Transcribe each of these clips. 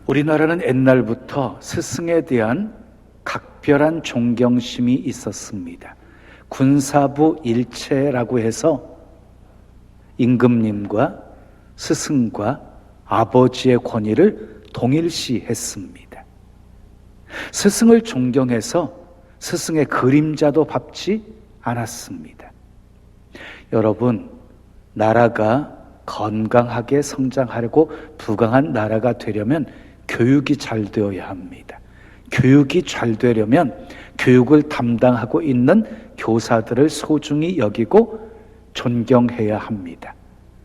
우리나라는 옛날부터 스승에 대한 각별한 존경심이 있었습니다. 군사부 일체라고 해서 임금님과 스승과 아버지의 권위를 동일시했습니다. 스승을 존경해서 스승의 그림자도 밟지 않았습니다. 여러분, 나라가 건강하게 성장하려고 부강한 나라가 되려면 교육이 잘 되어야 합니다. 교육이 잘 되려면 교육을 담당하고 있는 교사들을 소중히 여기고 존경해야 합니다.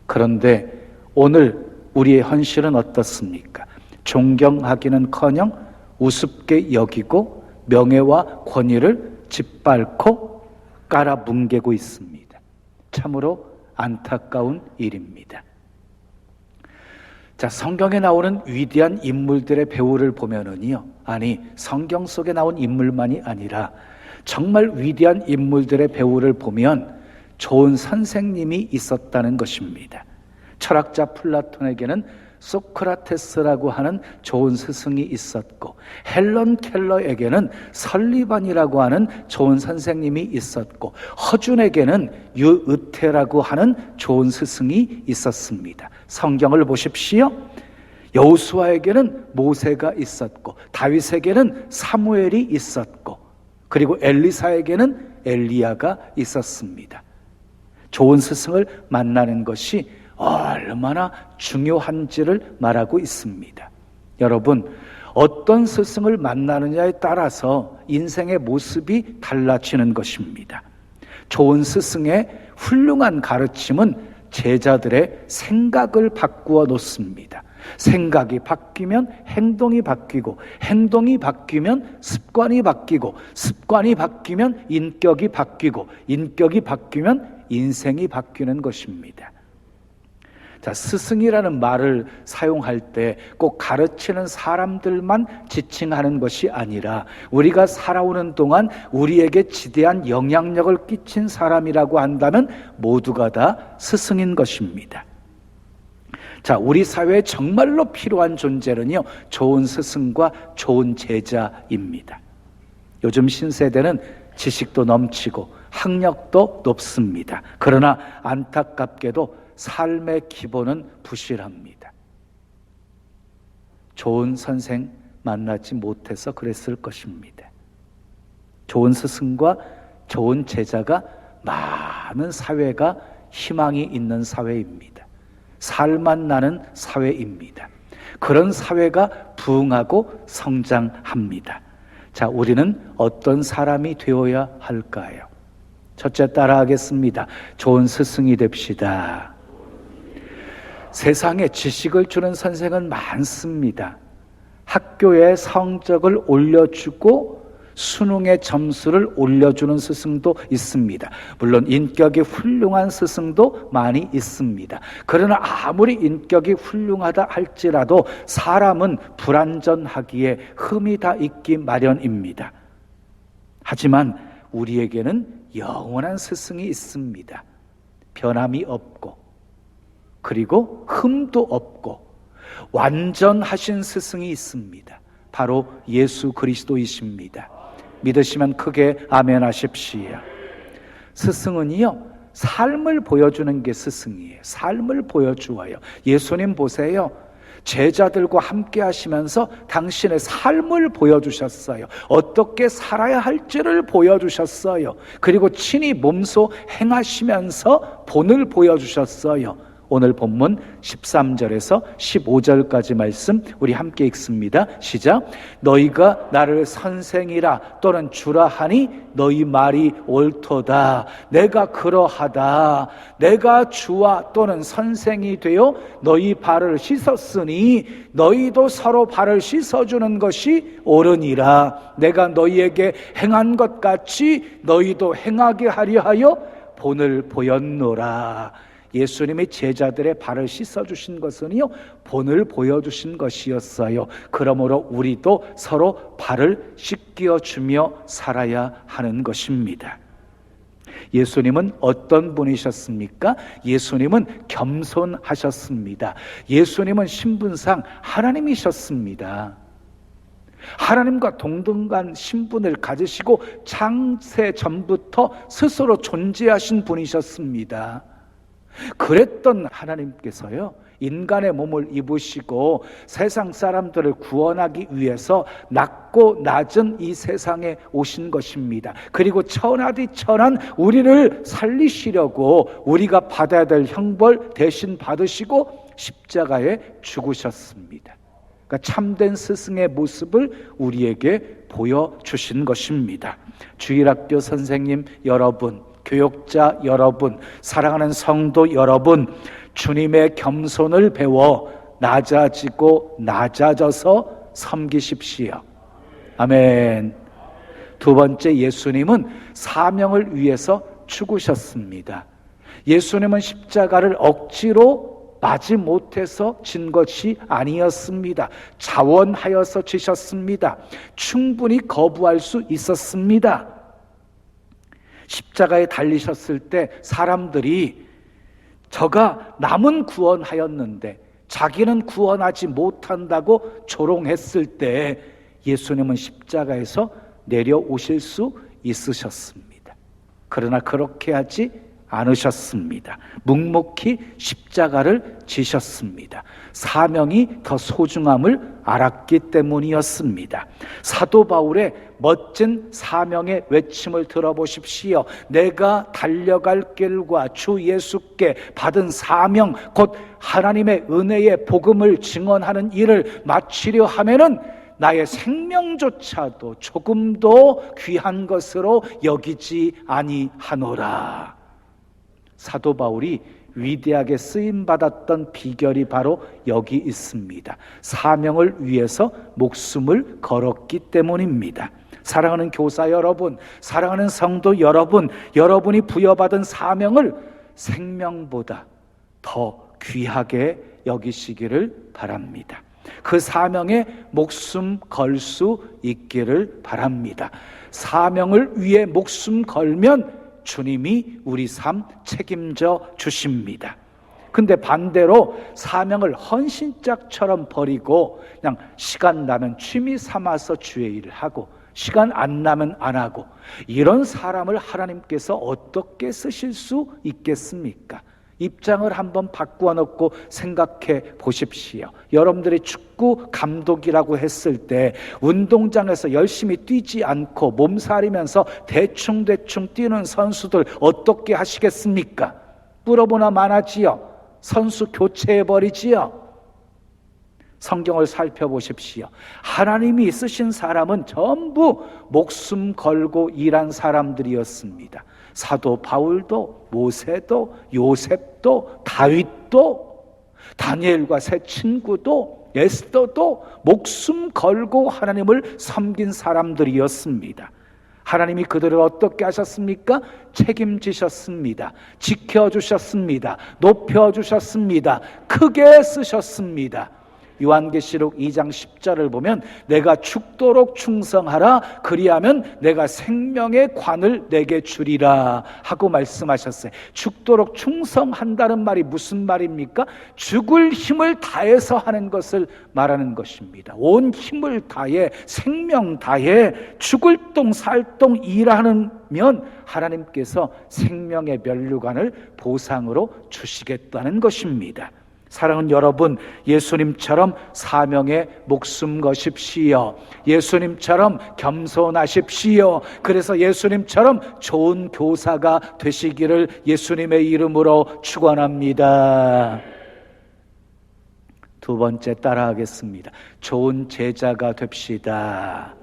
그런데 오늘 우리의 현실은 어떻습니까? 존경하기는커녕 우습게 여기고 명예와 권위를 짓밟고 깔아뭉개고 있습니다. 참으로 안타까운 일입니다. 자, 성경에 나오는 위대한 인물들의 배우를 보면은요, 아니 성경 속에 나온 인물만이 아니라 정말 위대한 인물들의 배우를 보면 좋은 선생님이 있었다는 것입니다. 철학자 플라톤에게는 소크라테스라고 하는 좋은 스승이 있었고, 헬런 켈러에게는 설리반이라고 하는 좋은 선생님이 있었고, 허준에게는 유의태라고 하는 좋은 스승이 있었습니다. 성경을 보십시오. 여호수아에게는 모세가 있었고, 다윗에게는 사무엘이 있었고, 그리고 엘리사에게는 엘리야가 있었습니다. 좋은 스승을 만나는 것이 얼마나 중요한지를 말하고 있습니다. 여러분, 어떤 스승을 만나느냐에 따라서 인생의 모습이 달라지는 것입니다. 좋은 스승의 훌륭한 가르침은 제자들의 생각을 바꾸어 놓습니다. 생각이 바뀌면 행동이 바뀌고, 행동이 바뀌면 습관이 바뀌고, 습관이 바뀌면 인격이 바뀌고, 인격이 바뀌면 인생이 바뀌는 것입니다. 자, 스승이라는 말을 사용할 때 꼭 가르치는 사람들만 지칭하는 것이 아니라 우리가 살아오는 동안 우리에게 지대한 영향력을 끼친 사람이라고 한다면 모두가 다 스승인 것입니다. 자, 우리 사회에 정말로 필요한 존재는요, 좋은 스승과 좋은 제자입니다. 요즘 신세대는 지식도 넘치고 학력도 높습니다. 그러나 안타깝게도 삶의 기본은 부실합니다. 좋은 선생 만나지 못해서 그랬을 것입니다. 좋은 스승과 좋은 제자가 많은 사회가 희망이 있는 사회입니다. 살만 나는 사회입니다. 그런 사회가 부흥하고 성장합니다. 자, 우리는 어떤 사람이 되어야 할까요? 첫째, 따라하겠습니다. 좋은 스승이 됩시다. 세상에 지식을 주는 선생은 많습니다. 학교의 성적을 올려주고 수능의 점수를 올려주는 스승도 있습니다. 물론 인격이 훌륭한 스승도 많이 있습니다. 그러나 아무리 인격이 훌륭하다 할지라도 사람은 불완전하기에 흠이 다 있기 마련입니다. 하지만 우리에게는 영원한 스승이 있습니다. 변함이 없고, 그리고 흠도 없고 완전하신 스승이 있습니다. 바로 예수 그리스도이십니다. 믿으시면 크게 아멘 하십시오. 스승은요, 삶을 보여주는 게 스승이에요. 삶을 보여주어요. 예수님 보세요. 제자들과 함께 하시면서 당신의 삶을 보여주셨어요. 어떻게 살아야 할지를 보여주셨어요. 그리고 친히 몸소 행하시면서 본을 보여주셨어요. 오늘 본문 13절에서 15절까지 말씀 우리 함께 읽습니다. 시작. 너희가 나를 선생이라 또는 주라 하니 너희 말이 옳도다. 내가 그러하다. 내가 주와 또는 선생이 되어 너희 발을 씻었으니 너희도 서로 발을 씻어주는 것이 옳으니라. 내가 너희에게 행한 것 같이 너희도 행하게 하려 하여 본을 보였노라. 예수님이 제자들의 발을 씻어주신 것은요, 본을 보여주신 것이었어요. 그러므로 우리도 서로 발을 씻겨주며 살아야 하는 것입니다. 예수님은 어떤 분이셨습니까? 예수님은 겸손하셨습니다. 예수님은 신분상 하나님이셨습니다. 하나님과 동등한 신분을 가지시고 창세 전부터 스스로 존재하신 분이셨습니다. 그랬던 하나님께서요, 인간의 몸을 입으시고 세상 사람들을 구원하기 위해서 낮고 낮은 이 세상에 오신 것입니다. 그리고 천하디 천한 우리를 살리시려고 우리가 받아야 될 형벌 대신 받으시고 십자가에 죽으셨습니다. 그러니까 참된 스승의 모습을 우리에게 보여주신 것입니다. 주일학교 선생님 여러분, 교육자 여러분, 사랑하는 성도 여러분, 주님의 겸손을 배워 낮아지고 낮아져서 섬기십시오. 아멘. 두 번째, 예수님은 사명을 위해서 죽으셨습니다. 예수님은 십자가를 억지로 마지 못해서 진 것이 아니었습니다. 자원하여서 지셨습니다. 충분히 거부할 수 있었습니다. 십자가에 달리셨을 때 사람들이 저가 남은 구원하였는데 자기는 구원하지 못한다고 조롱했을 때 예수님은 십자가에서 내려오실 수 있으셨습니다. 그러나 그렇게 하지 않으셨습니다. 묵묵히 십자가를 지셨습니다. 사명이 더 소중함을 알았기 때문이었습니다. 사도 바울의 멋진 사명의 외침을 들어보십시오. 내가 달려갈 길과 주 예수께 받은 사명, 곧 하나님의 은혜의 복음을 증언하는 일을 마치려 하면은 나의 생명조차도 조금도 귀한 것으로 여기지 아니하노라. 사도 바울이 위대하게 쓰임받았던 비결이 바로 여기 있습니다. 사명을 위해서 목숨을 걸었기 때문입니다. 사랑하는 교사 여러분, 사랑하는 성도 여러분, 여러분이 부여받은 사명을 생명보다 더 귀하게 여기시기를 바랍니다. 그 사명에 목숨 걸 수 있기를 바랍니다. 사명을 위해 목숨 걸면 주님이 우리 삶 책임져 주십니다. 근데 반대로 사명을 헌신짝처럼 버리고 그냥 시간 나면 취미 삼아서 주의 일을 하고 시간 안 나면 안 하고, 이런 사람을 하나님께서 어떻게 쓰실 수 있겠습니까? 입장을 한번 바꾸어 놓고 생각해 보십시오. 여러분들이 축구 감독이라고 했을 때 운동장에서 열심히 뛰지 않고 몸살이면서 대충대충 뛰는 선수들 어떻게 하시겠습니까? 뿌려보나 마나지요. 선수 교체해버리지요. 성경을 살펴보십시오. 하나님이 쓰신 사람은 전부 목숨 걸고 일한 사람들이었습니다. 사도 바울도, 모세도, 요셉도, 다윗도, 다니엘과 세 친구도, 에스더도 목숨 걸고 하나님을 섬긴 사람들이었습니다. 하나님이 그들을 어떻게 하셨습니까? 책임지셨습니다. 지켜주셨습니다. 높여주셨습니다. 크게 쓰셨습니다. 요한계시록 2장 10절을 보면 내가 죽도록 충성하라, 그리하면 내가 생명의 관을 내게 주리라 하고 말씀하셨어요. 죽도록 충성한다는 말이 무슨 말입니까? 죽을 힘을 다해서 하는 것을 말하는 것입니다. 온 힘을 다해, 생명 다해 죽을 똥 살똥 일하면 하나님께서 생명의 면류관을 보상으로 주시겠다는 것입니다. 사랑하는 여러분, 예수님처럼 사명에 목숨 거십시오. 예수님처럼 겸손하십시오. 그래서 예수님처럼 좋은 교사가 되시기를 예수님의 이름으로 축원합니다. 두 번째, 따라하겠습니다. 좋은 제자가 됩시다.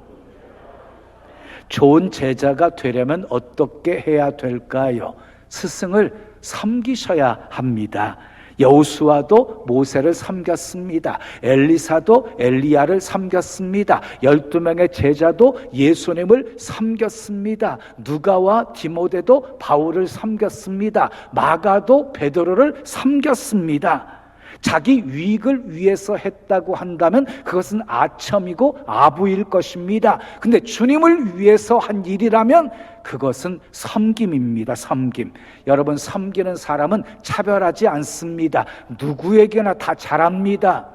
좋은 제자가 되려면 어떻게 해야 될까요? 스승을 섬기셔야 합니다. 여호수아도 모세를 섬겼습니다. 엘리사도 엘리야를 섬겼습니다. 12명의 제자도 예수님을 섬겼습니다. 누가와 디모데도 바울을 섬겼습니다. 마가도 베드로를 섬겼습니다. 자기 유익을 위해서 했다고 한다면 그것은 아첨이고 아부일 것입니다. 근데 주님을 위해서 한 일이라면 그것은 섬김입니다. 섬김. 여러분, 섬기는 사람은 차별하지 않습니다. 누구에게나 다 잘합니다.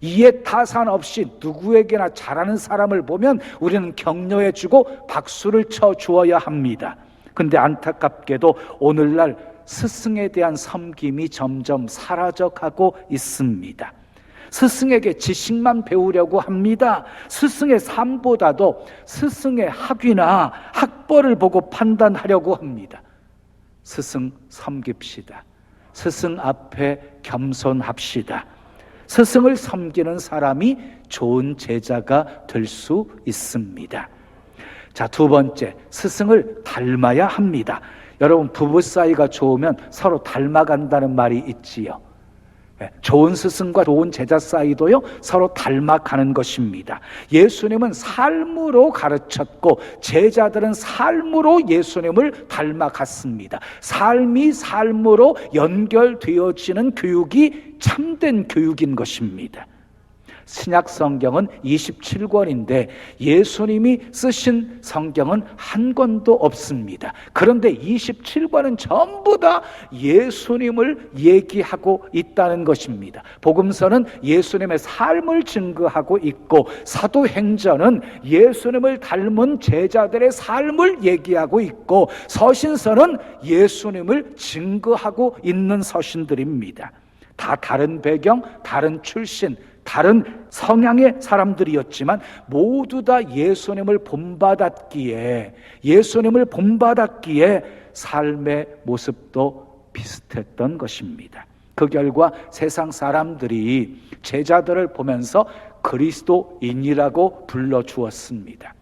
이해 타산 없이 누구에게나 잘하는 사람을 보면 우리는 격려해주고 박수를 쳐주어야 합니다. 근데 안타깝게도 오늘날 스승에 대한 섬김이 점점 사라져가고 있습니다. 스승에게 지식만 배우려고 합니다. 스승의 삶보다도 스승의 학위나 학벌을 보고 판단하려고 합니다. 스승 섬깁시다. 스승 앞에 겸손합시다. 스승을 섬기는 사람이 좋은 제자가 될 수 있습니다. 자, 두 번째, 스승을 닮아야 합니다. 여러분, 부부 사이가 좋으면 서로 닮아간다는 말이 있지요. 좋은 스승과 좋은 제자 사이도요, 서로 닮아가는 것입니다. 예수님은 삶으로 가르쳤고 제자들은 삶으로 예수님을 닮아갔습니다. 삶이 삶으로 연결되어지는 교육이 참된 교육인 것입니다. 신약 성경은 27권인데 예수님이 쓰신 성경은 한 권도 없습니다. 그런데 27권은 전부 다 예수님을 얘기하고 있다는 것입니다. 복음서는 예수님의 삶을 증거하고 있고 사도행전은 예수님을 닮은 제자들의 삶을 얘기하고 있고 서신서는 예수님을 증거하고 있는 서신들입니다. 다 다른 배경, 다른 출신, 다른 성향의 사람들이었지만 모두 다 예수님을 본받았기에 삶의 모습도 비슷했던 것입니다. 그 결과 세상 사람들이 제자들을 보면서 그리스도인이라고 불러주었습니다.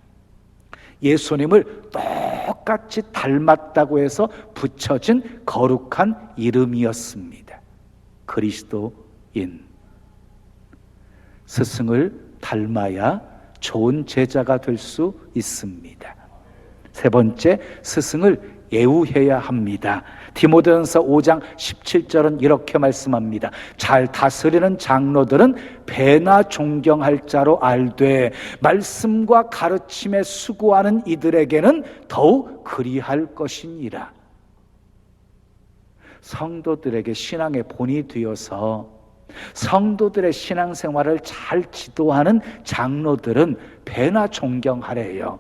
예수님을 똑같이 닮았다고 해서 붙여진 거룩한 이름이었습니다. 그리스도인. 스승을 닮아야 좋은 제자가 될 수 있습니다. 세 번째, 스승을 애우해야 합니다. 디모데전서 5장 17절은 이렇게 말씀합니다. 잘 다스리는 장로들은 배나 존경할 자로 알되 말씀과 가르침에 수고하는 이들에게는 더욱 그리할 것이니라. 성도들에게 신앙의 본이 되어서 성도들의 신앙생활을 잘 지도하는 장로들은 배나 존경하래요.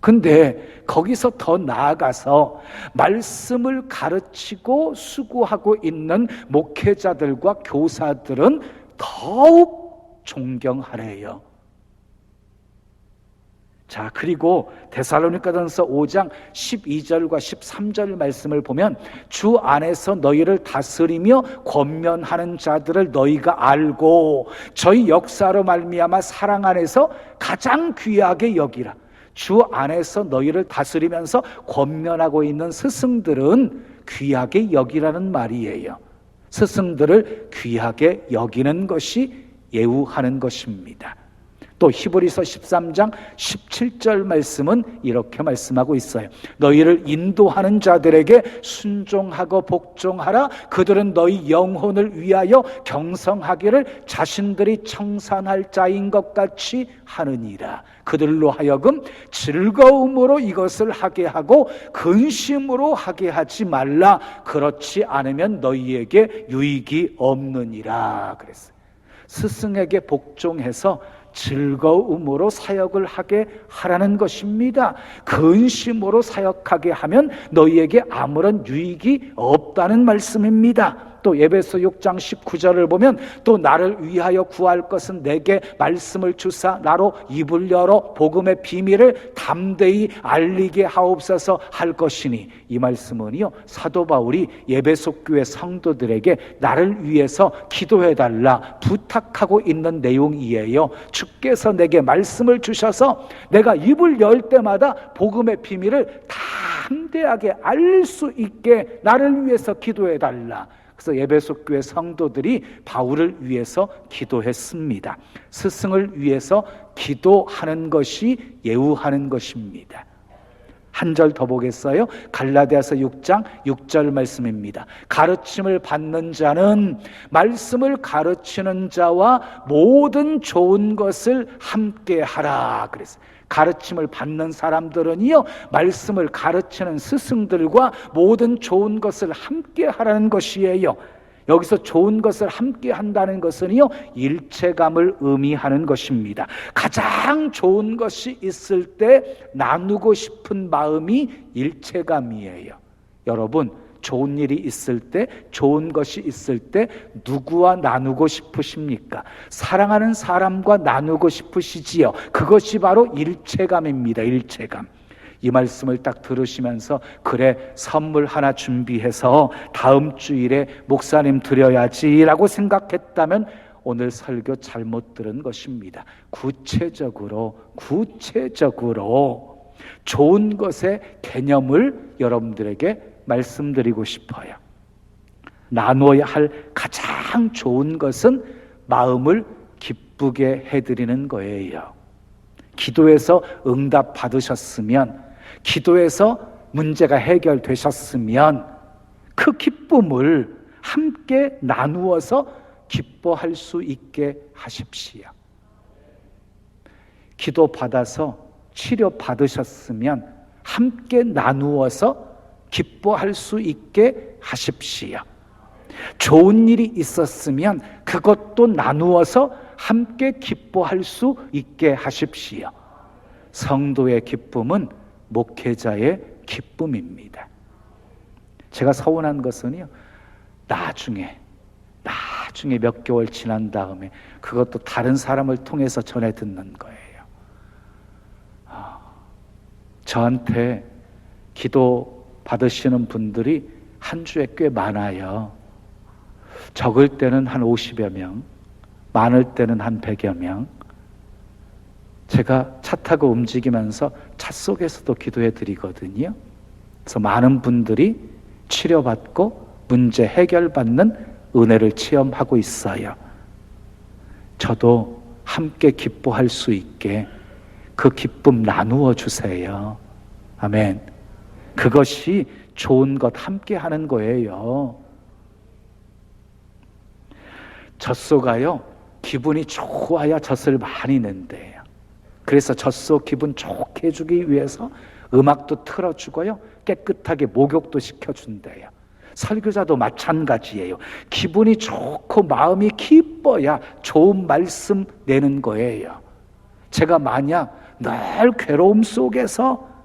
근데 거기서 더 나아가서 말씀을 가르치고 수고하고 있는 목회자들과 교사들은 더욱 존경하래요. 자, 그리고 데살로니가전서 5장 12절과 13절 말씀을 보면 주 안에서 너희를 다스리며 권면하는 자들을 너희가 알고 저희 역사로 말미암아 사랑 안에서 가장 귀하게 여기라. 주 안에서 너희를 다스리면서 권면하고 있는 스승들은 귀하게 여기라는 말이에요. 스승들을 귀하게 여기는 것이 예우하는 것입니다. 또 히브리서 13장 17절 말씀은 이렇게 말씀하고 있어요. 너희를 인도하는 자들에게 순종하고 복종하라. 그들은 너희 영혼을 위하여 경성하기를 자신들이 청산할 자인 것 같이 하느니라. 그들로 하여금 즐거움으로 이것을 하게 하고 근심으로 하게 하지 말라. 그렇지 않으면 너희에게 유익이 없느니라 그랬어요. 스승에게 복종해서 즐거움으로 사역을 하게 하라는 것입니다. 근심으로 사역하게 하면 너희에게 아무런 유익이 없다는 말씀입니다. 또 에베소 6장 19절을 보면 또 나를 위하여 구할 것은 내게 말씀을 주사 나로 입을 열어 복음의 비밀을 담대히 알리게 하옵소서 할 것이니, 이 말씀은요 사도 바울이 에베소 교회 성도들에게 나를 위해서 기도해달라 부탁하고 있는 내용이에요. 주께서 내게 말씀을 주셔서 내가 입을 열 때마다 복음의 비밀을 담대하게 알릴 수 있게 나를 위해서 기도해달라. 그래서 에베소 교회 성도들이 바울을 위해서 기도했습니다. 스승을 위해서 기도하는 것이 예우하는 것입니다. 한 절 더 보겠어요? 갈라디아서 6장 6절 말씀입니다. 가르침을 받는 자는 말씀을 가르치는 자와 모든 좋은 것을 함께 하라 그랬어요. 가르침을 받는 사람들은요, 말씀을 가르치는 스승들과 모든 좋은 것을 함께 하라는 것이에요. 여기서 좋은 것을 함께 한다는 것은요, 일체감을 의미하는 것입니다. 가장 좋은 것이 있을 때 나누고 싶은 마음이 일체감이에요. 여러분, 좋은 일이 있을 때, 좋은 것이 있을 때 누구와 나누고 싶으십니까? 사랑하는 사람과 나누고 싶으시지요. 그것이 바로 일체감입니다. 일체감. 이 말씀을 딱 들으시면서 그래, 선물 하나 준비해서 다음 주일에 목사님 드려야지라고 생각했다면 오늘 설교 잘못 들은 것입니다. 구체적으로 좋은 것의 개념을 여러분들에게 말씀드리고 싶어요. 나눠야 할 가장 좋은 것은 마음을 기쁘게 해드리는 거예요. 기도해서 응답 받으셨으면, 기도해서 문제가 해결되셨으면 그 기쁨을 함께 나누어서 기뻐할 수 있게 하십시오. 기도 받아서 치료 받으셨으면 함께 나누어서 기뻐할 수 있게 하십시오. 좋은 일이 있었으면 그것도 나누어서 함께 기뻐할 수 있게 하십시오. 성도의 기쁨은 목회자의 기쁨입니다. 제가 서운한 것은요, 나중에 몇 개월 지난 다음에 그것도 다른 사람을 통해서 전해 듣는 거예요. 저한테 기도 받으시는 분들이 한 주에 꽤 많아요. 적을 때는 한 50여 명, 많을 때는 한 100여 명. 제가 차 타고 움직이면서 차 속에서도 기도해 드리거든요. 그래서 많은 분들이 치료받고 문제 해결받는 은혜를 체험하고 있어요. 저도 함께 기뻐할 수 있게 그 기쁨 나누어 주세요. 아멘. 그것이 좋은 것 함께 하는 거예요. 젖소가요, 기분이 좋아야 젖을 많이 낸대요. 그래서 젖소 기분 좋게 해주기 위해서 음악도 틀어주고요, 깨끗하게 목욕도 시켜준대요. 설교자도 마찬가지예요. 기분이 좋고 마음이 기뻐야 좋은 말씀 내는 거예요. 제가 만약 늘 괴로움 속에서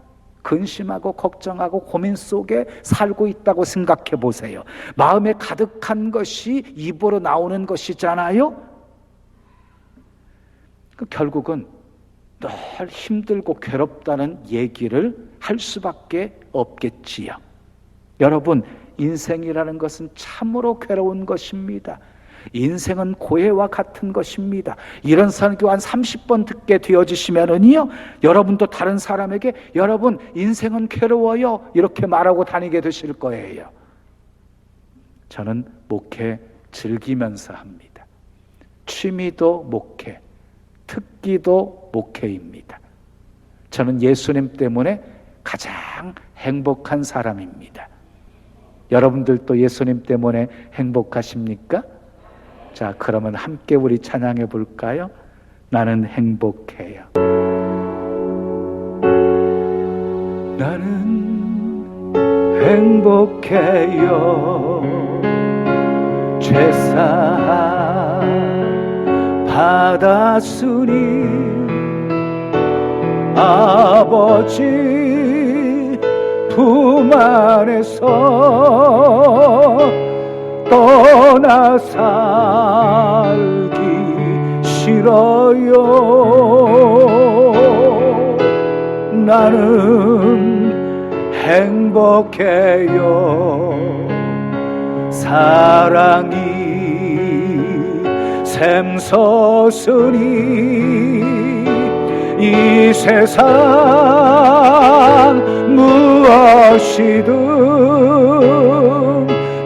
근심하고 걱정하고 고민 속에 살고 있다고 생각해 보세요. 마음에 가득한 것이 입으로 나오는 것이잖아요. 결국은 늘 힘들고 괴롭다는 얘기를 할 수밖에 없겠지요. 여러분, 인생이라는 것은 참으로 괴로운 것입니다. 인생은 고해와 같은 것입니다. 이런 설교 한 30번 듣게 되어지시면은요, 여러분도 다른 사람에게 여러분 인생은 괴로워요 이렇게 말하고 다니게 되실 거예요. 저는 목회 즐기면서 합니다. 취미도 목회, 특기도 목회입니다. 저는 예수님 때문에 가장 행복한 사람입니다. 여러분들도 예수님 때문에 행복하십니까? 자, 그러면 함께 우리 찬양해 볼까요? 나는 행복해요. 나는 행복해요. 죄사함 받았으니 아버지 품 안에서 떠나 살기 싫어요. 나는 행복해요. 사랑이 샘솟으니 이 세상 무엇이든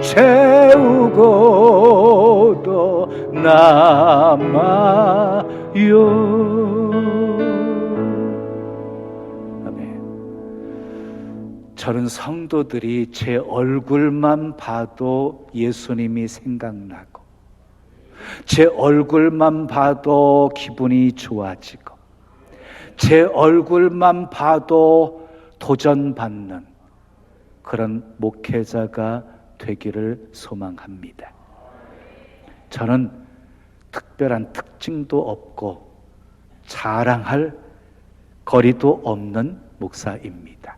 채우고도 남아요. 아멘. 저는 성도들이 제 얼굴만 봐도 예수님이 생각나고, 제 얼굴만 봐도 기분이 좋아지고, 제 얼굴만 봐도 도전받는 그런 목회자가 되기를 소망합니다. 저는 특별한 특징도 없고 자랑할 거리도 없는 목사입니다.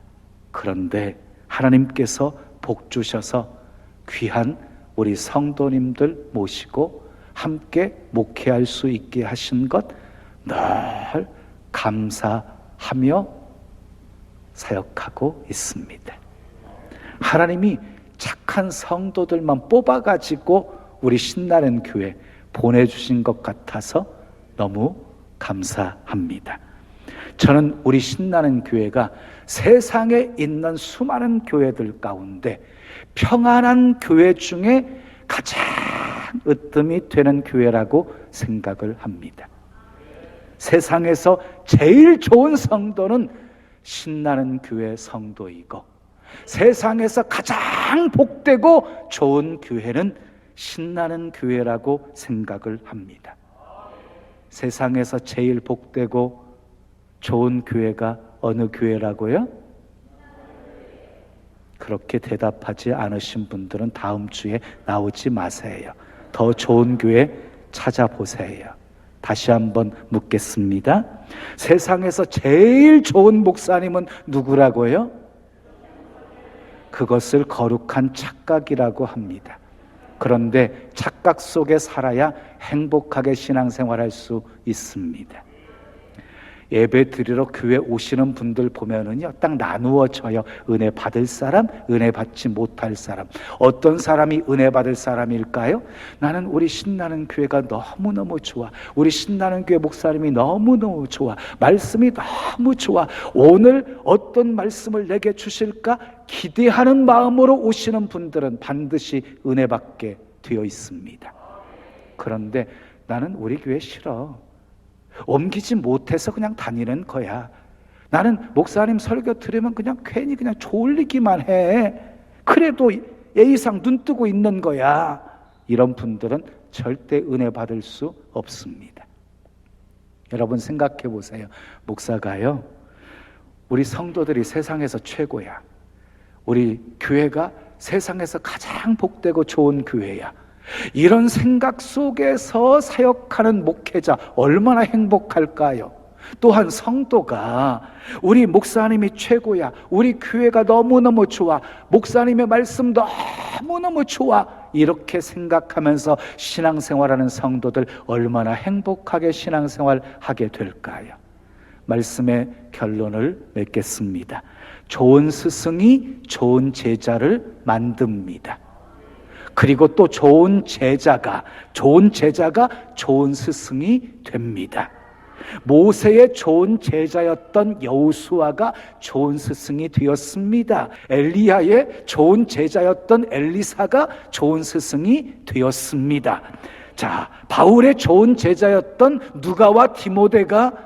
그런데 하나님께서 복 주셔서 귀한 우리 성도님들 모시고 함께 목회할 수 있게 하신 것 늘 감사하며 사역하고 있습니다. 하나님이 착한 성도들만 뽑아가지고 우리 신나는 교회 보내주신 것 같아서 너무 감사합니다. 저는 우리 신나는 교회가 세상에 있는 수많은 교회들 가운데 평안한 교회 중에 가장 으뜸이 되는 교회라고 생각을 합니다. 세상에서 제일 좋은 성도는 신나는 교회 성도이고, 세상에서 가장 복되고 좋은 교회는 신나는 교회라고 생각을 합니다. 세상에서 제일 복되고 좋은 교회가 어느 교회라고요? 그렇게 대답하지 않으신 분들은 다음 주에 나오지 마세요. 더 좋은 교회 찾아보세요. 다시 한번 묻겠습니다. 세상에서 제일 좋은 목사님은 누구라고요? 그것을 거룩한 착각이라고 합니다. 그런데 착각 속에 살아야 행복하게 신앙생활할 수 있습니다. 예배 드리러 교회 오시는 분들 보면은요, 딱 나누어져요. 은혜 받을 사람, 은혜 받지 못할 사람. 어떤 사람이 은혜 받을 사람일까요? 나는 우리 신나는 교회가 너무너무 좋아. 우리 신나는 교회 목사님이 너무너무 좋아. 말씀이 너무 좋아. 오늘 어떤 말씀을 내게 주실까? 기대하는 마음으로 오시는 분들은 반드시 은혜 받게 되어 있습니다. 그런데 나는 우리 교회 싫어. 옮기지 못해서 그냥 다니는 거야. 나는 목사님 설교 들으면 그냥 괜히 그냥 졸리기만 해. 그래도 예의상 눈 뜨고 있는 거야. 이런 분들은 절대 은혜 받을 수 없습니다. 여러분 생각해 보세요. 목사가요, 우리 성도들이 세상에서 최고야. 우리 교회가 세상에서 가장 복되고 좋은 교회야. 이런 생각 속에서 사역하는 목회자 얼마나 행복할까요? 또한 성도가 우리 목사님이 최고야, 우리 교회가 너무너무 좋아, 목사님의 말씀 너무너무 좋아, 이렇게 생각하면서 신앙생활하는 성도들 얼마나 행복하게 신앙생활하게 될까요? 말씀의 결론을 맺겠습니다. 좋은 스승이 좋은 제자를 만듭니다. 그리고 또 좋은 제자가 좋은 스승이 됩니다. 모세의 좋은 제자였던 여호수아가 좋은 스승이 되었습니다. 엘리야의 좋은 제자였던 엘리사가 좋은 스승이 되었습니다. 자, 바울의 좋은 제자였던 누가와 디모데가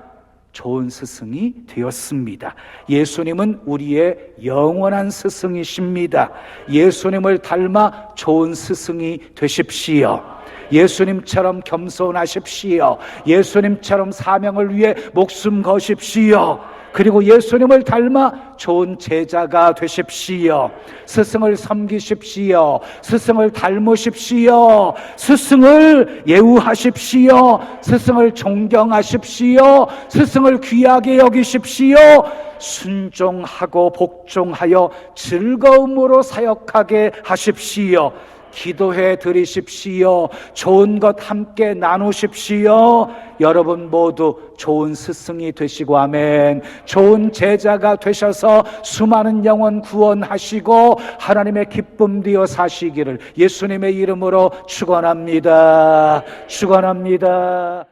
좋은 스승이 되었습니다. 예수님은 우리의 영원한 스승이십니다. 예수님을 닮아 좋은 스승이 되십시오. 예수님처럼 겸손하십시오. 예수님처럼 사명을 위해 목숨 거십시오. 그리고 예수님을 닮아 좋은 제자가 되십시오. 스승을 섬기십시오. 스승을 닮으십시오. 스승을 예우하십시오. 스승을 존경하십시오. 스승을 귀하게 여기십시오. 순종하고 복종하여 즐거움으로 사역하게 하십시오. 기도해 드리십시오. 좋은 것 함께 나누십시오. 여러분 모두 좋은 스승이 되시고, 아멘, 좋은 제자가 되셔서 수많은 영혼 구원하시고 하나님의 기쁨 되어 사시기를 예수님의 이름으로 축원합니다. 축원합니다.